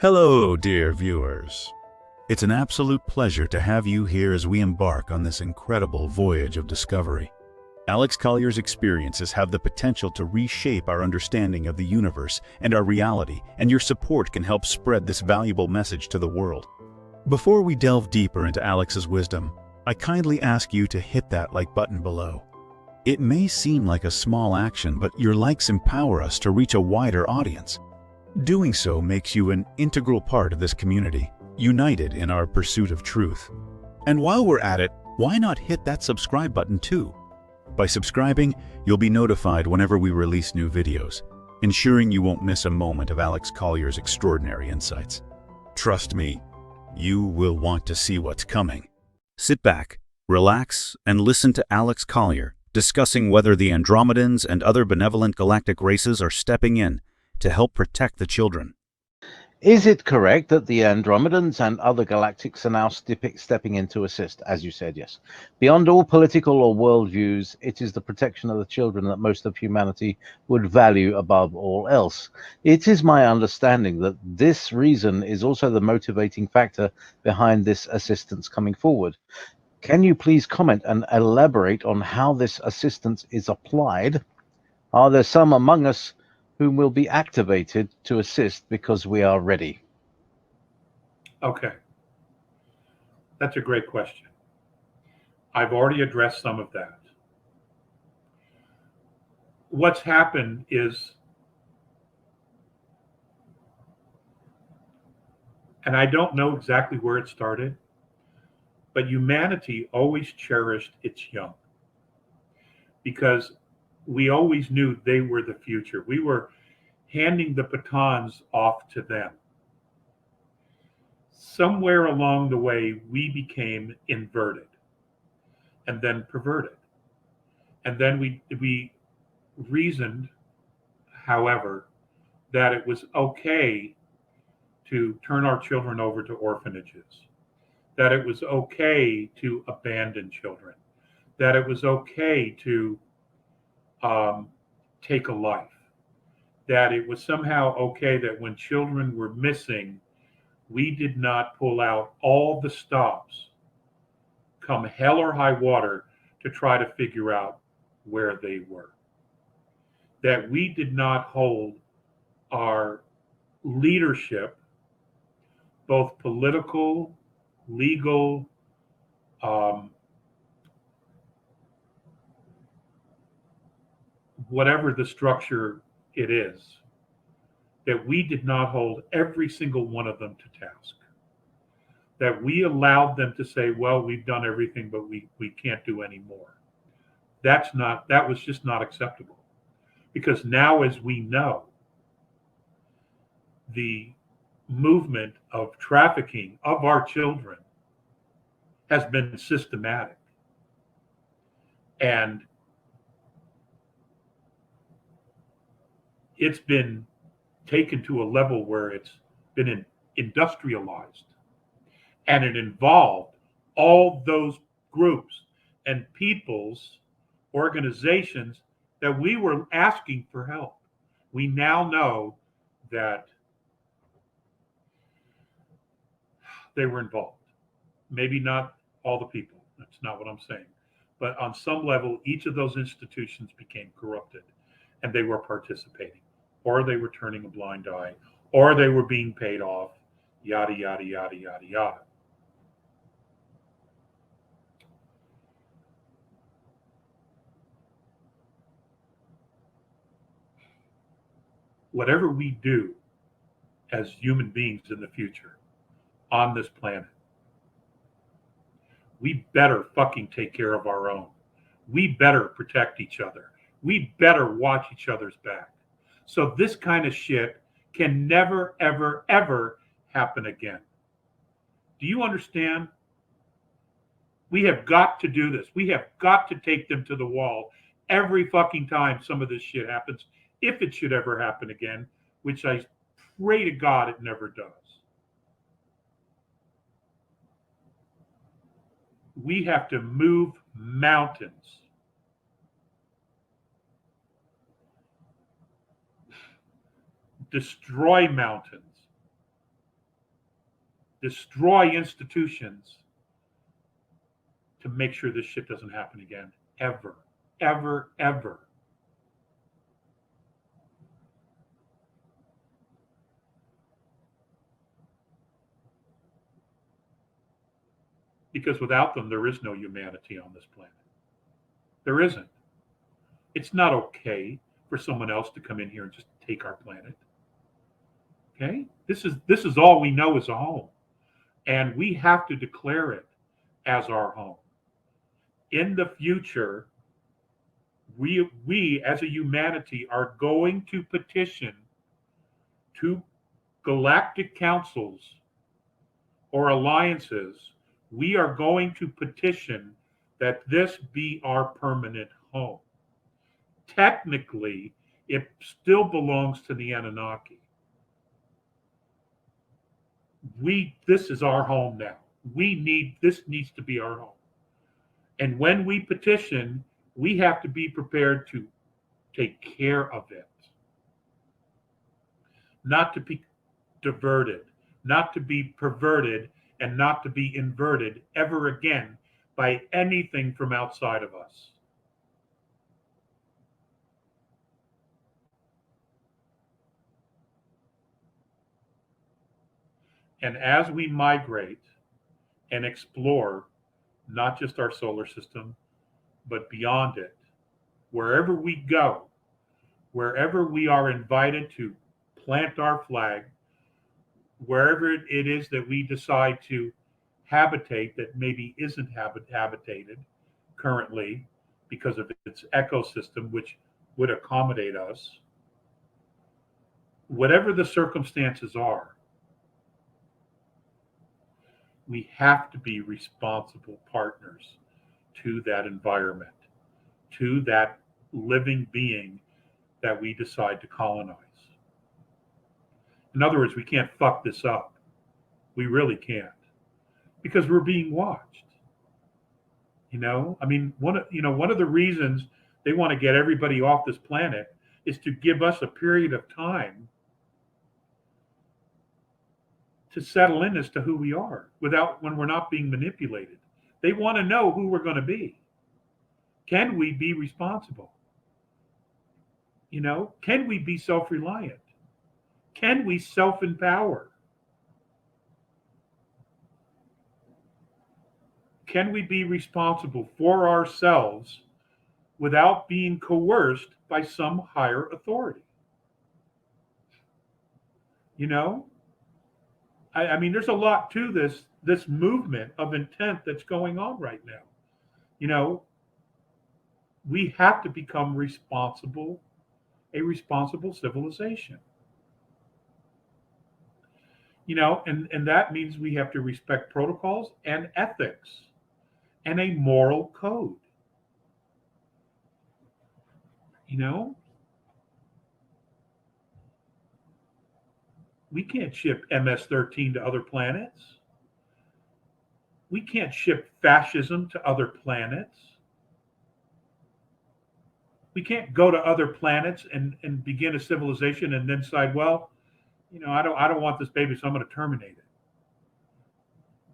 Hello, dear viewers. It's an absolute pleasure to have you here as we embark on this incredible voyage of discovery. Alex Collier's experiences have the potential to reshape our understanding of the universe and our reality, and your support can help spread this valuable message to the world. Before we delve deeper into Alex's wisdom, I kindly ask you to hit that like button below. It may seem like a small action, but your likes empower us to reach a wider audience. Doing so makes you an integral part of this community, united in our pursuit of truth. And while we're at it, why not hit that subscribe button too? By subscribing, you'll be notified whenever we release new videos, ensuring you won't miss a moment of Alex Collier's extraordinary insights. Trust me, you will want to see what's coming. Sit back, relax, and listen to Alex Collier discussing whether the Andromedans and other benevolent galactic races are stepping in to help protect the children. Is it correct that the Andromedans and other galactics are now stepping in to assist? As you said, yes. Beyond all political or worldviews, it is the protection of the children that most of humanity would value above all else. It is my understanding that this reason is also the motivating factor behind this assistance coming forward. Can you please comment and elaborate on how this assistance is applied? Are there some among us whom will be activated to assist because we are ready? Okay, that's a great question. I've already addressed some of that. What's happened is, and I don't know exactly where it started, but humanity always cherished its young because we always knew they were the future. We were handing the batons off to them. Somewhere along the way, we became inverted and then perverted. And then we reasoned, however, that it was okay to turn our children over to orphanages, that it was okay to abandon children, that it was okay to take a life, that it was somehow okay that when children were missing, we did not pull out all the stops, come hell or high water, to try to figure out where they were. That we did not hold our leadership, both political, legal, whatever the structure it is, that we did not hold every single one of them to task. That we allowed them to say, well, we've done everything, but we can't do any more. That was just not acceptable. Because now, as we know, the movement of trafficking of our children has been systematic. And it's been taken to a level where it's been industrialized. And it involved all those groups and people's organizations that we were asking for help. We now know that they were involved. Maybe not all the people. That's not what I'm saying. But on some level, each of those institutions became corrupted and they were participating, or they were turning a blind eye, or they were being paid off, yada, yada, yada, yada, yada. Whatever we do as human beings in the future on this planet, we better fucking take care of our own. We better protect each other. We better watch each other's back. So this kind of shit can never, ever, ever happen again. Do you understand? We have got to do this. We have got to take them to the wall every fucking time some of this shit happens, if it should ever happen again, which I pray to God it never does. We have to move mountains. Destroy mountains. destroy institutions to make sure this shit doesn't happen again. Ever, ever, ever. Because without them, there is no humanity on this planet. There isn't. It's not okay for someone else to come in here and just take our planet. Okay? This is all we know as a home. And we have to declare it as our home. In the future, we as a humanity are going to petition to galactic councils or alliances. We are going to petition that this be our permanent home. Technically, it still belongs to the Anunnaki. This is our home now. This needs to be our home. And when we petition, we have to be prepared to take care of it. Not to be diverted, not to be perverted, and not to be inverted ever again by anything from outside of us. And as we migrate and explore not just our solar system, but beyond it, wherever we go, wherever we are invited to plant our flag, wherever it is that we decide to habitate that maybe isn't habitated currently because of its ecosystem, which would accommodate us, whatever the circumstances are, we have to be responsible partners to that environment, to that living being that we decide to colonize. In other words, we can't fuck this up. We really can't, because we're being watched. I mean, one of the reasons they want to get everybody off this planet is to give us a period of time to settle in as to who we are when we're not being manipulated. They want to know who we're going to be. Can we be responsible? Can we be self-reliant? Can we self-empower? Can we be responsible for ourselves without being coerced by some higher authority? I mean, there's a lot to this movement of intent that's going on right now. We have to become a responsible civilization. And that means we have to respect protocols and ethics and a moral code. We can't ship MS-13 to other planets. We can't ship fascism to other planets. We can't go to other planets and begin a civilization and then decide, well, I don't want this baby, so I'm going to terminate it.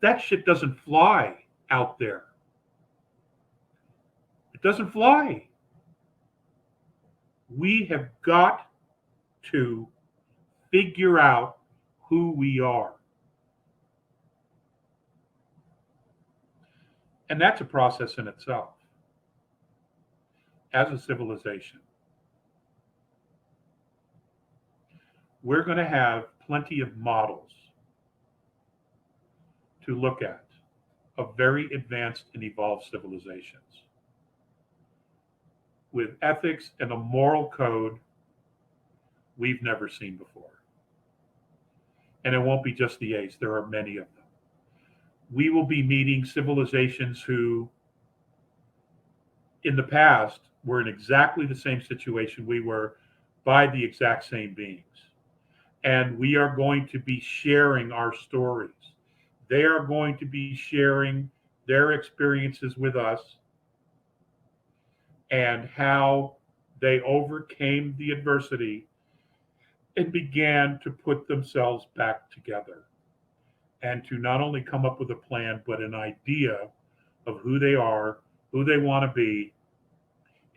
That shit doesn't fly out there. It doesn't fly. We have got to figure out who we are. And that's a process in itself. As a civilization, we're going to have plenty of models to look at of very advanced and evolved civilizations with ethics and a moral code we've never seen before. And it won't be just the A's. There are many of them. We will be meeting civilizations who, in the past, were in exactly the same situation we were by the exact same beings. And we are going to be sharing our stories. They are going to be sharing their experiences with us and how they overcame the adversity and began to put themselves back together and to not only come up with a plan, but an idea of who they are, who they want to be,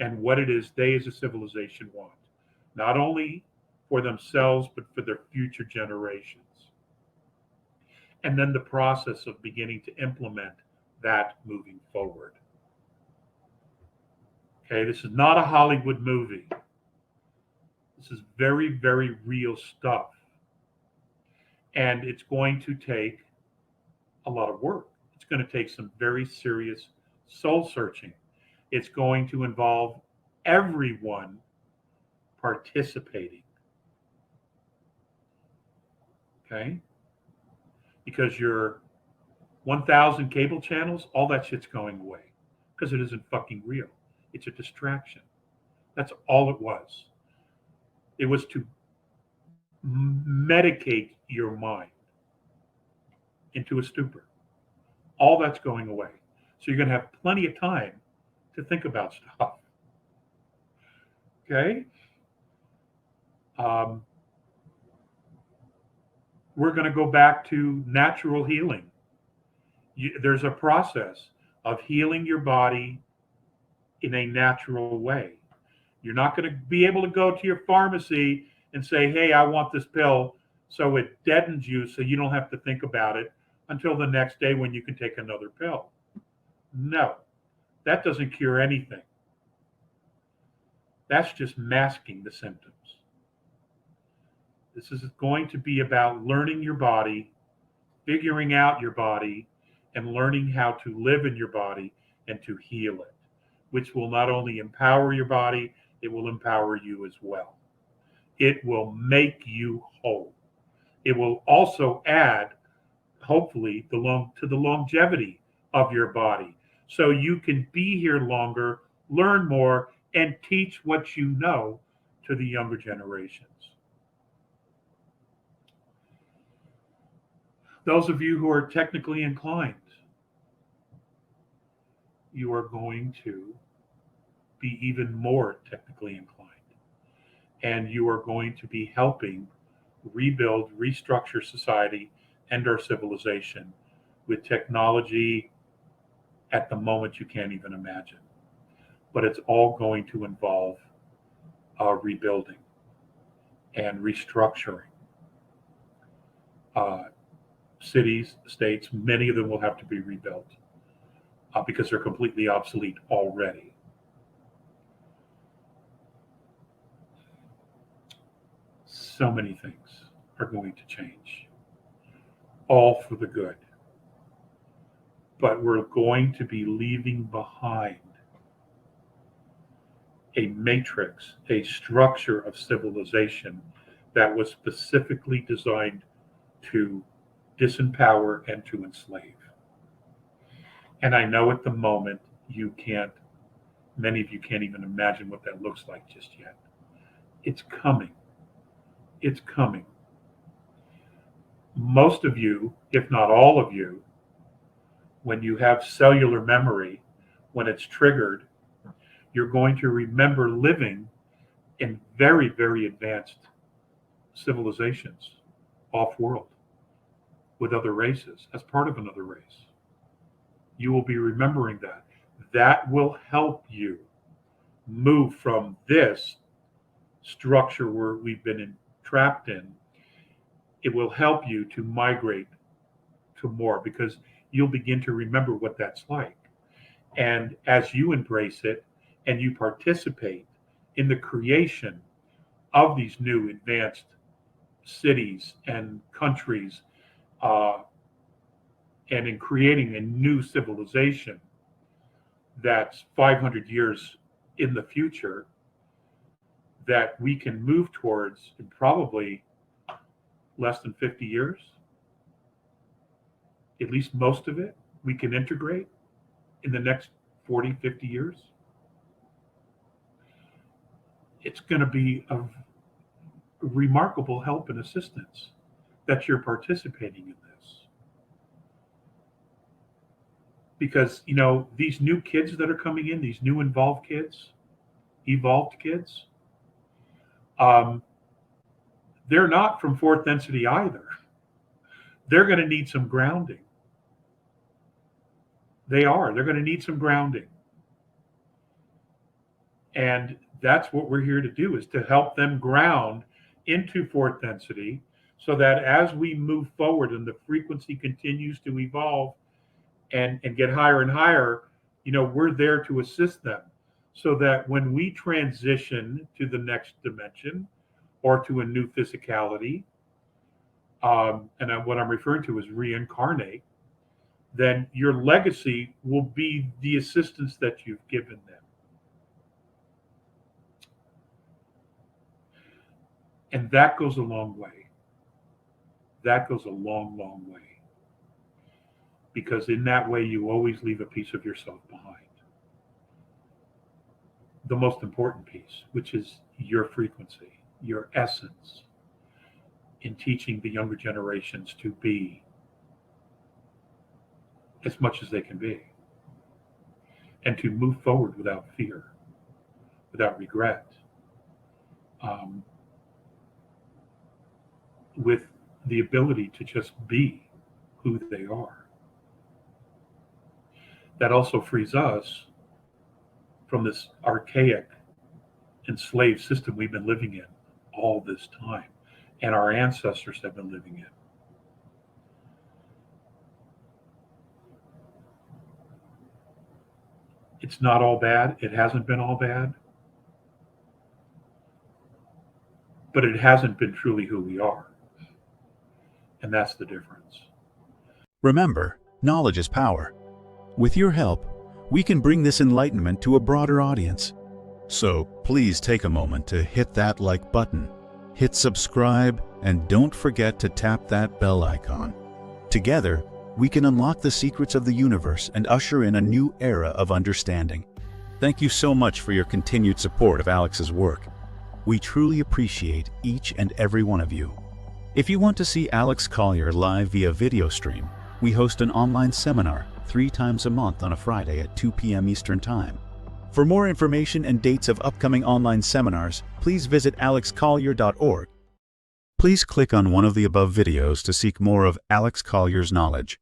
and what it is they as a civilization want, not only for themselves, but for their future generations. And then the process of beginning to implement that moving forward. Okay, this is not a Hollywood movie. This is very, very real stuff. And it's going to take a lot of work. It's going to take some very serious soul searching. It's going to involve everyone participating. Okay? Because your 1,000 cable channels, all that shit's going away because it isn't fucking real. It's a distraction. That's all it was. It was to medicate your mind into a stupor. All that's going away. So you're going to have plenty of time to think about stuff. Okay? We're going to go back to natural healing. There's a process of healing your body in a natural way. You're not going to be able to go to your pharmacy and say, hey, I want this pill, so it deadens you so you don't have to think about it until the next day when you can take another pill. No, that doesn't cure anything. That's just masking the symptoms. This is going to be about learning your body, figuring out your body, and learning how to live in your body and to heal it, which will not only empower your body, it will empower you as well. It will make you whole. It will also add, hopefully, to the longevity of your body, so you can be here longer, learn more, and teach what you know to the younger generations. Those of you who are technically inclined, you are going to be even more technically inclined. And you are going to be helping rebuild, restructure society and our civilization with technology at the moment you can't even imagine. But it's all going to involve rebuilding and restructuring. Cities, states, many of them will have to be rebuilt because they're completely obsolete already. So many things are going to change, all for the good. But we're going to be leaving behind a matrix, a structure of civilization that was specifically designed to disempower and to enslave. And I know at the moment many of you can't even imagine what that looks like just yet. It's coming. It's coming. Most of you, if not all of you, when you have cellular memory, when it's triggered, you're going to remember living in very, very advanced civilizations off-world with other races, as part of another race. You will be remembering that. That will help you move from this structure where we've been trapped in. It will help you to migrate to more, because you'll begin to remember what that's like. And as you embrace it and you participate in the creation of these new advanced cities and countries, and in creating a new civilization that's 500 years in the future, that we can move towards in probably less than 50 years, at least most of it, we can integrate in the next 40, 50 years. It's going to be a remarkable help and assistance that you're participating in this. Because, these new kids that are coming in, these new evolved kids, they're not from fourth density either. they're going to need some grounding. They are. They're going to need some grounding. And that's what we're here to do, is to help them ground into fourth density, so that as we move forward and the frequency continues to evolve and get higher and higher, we're there to assist them, so that when we transition to the next dimension or to a new physicality, what I'm referring to is reincarnate, then your legacy will be the assistance that you've given them. And that goes a long way. That goes a long, long way. Because in that way, you always leave a piece of yourself behind. The most important piece, which is your frequency, your essence, in teaching the younger generations to be as much as they can be, and to move forward without fear, without regret, with the ability to just be who they are. That also frees us from this archaic, enslaved system we've been living in all this time, and our ancestors have been living in. It's not all bad. It hasn't been all bad. But it hasn't been truly who we are. And that's the difference. Remember, knowledge is power. With your help, we can bring this enlightenment to a broader audience. So please take a moment to hit that like button, hit subscribe, and don't forget to tap that bell icon. Together, we can unlock the secrets of the universe and usher in a new era of understanding. Thank you so much for your continued support of Alex's work. We truly appreciate each and every one of you. If you want to see Alex Collier live via video stream, we host an online seminar 3 times a month on a Friday at 2 p.m. Eastern Time. For more information and dates of upcoming online seminars, please visit alexcollier.org. Please click on one of the above videos to seek more of Alex Collier's knowledge.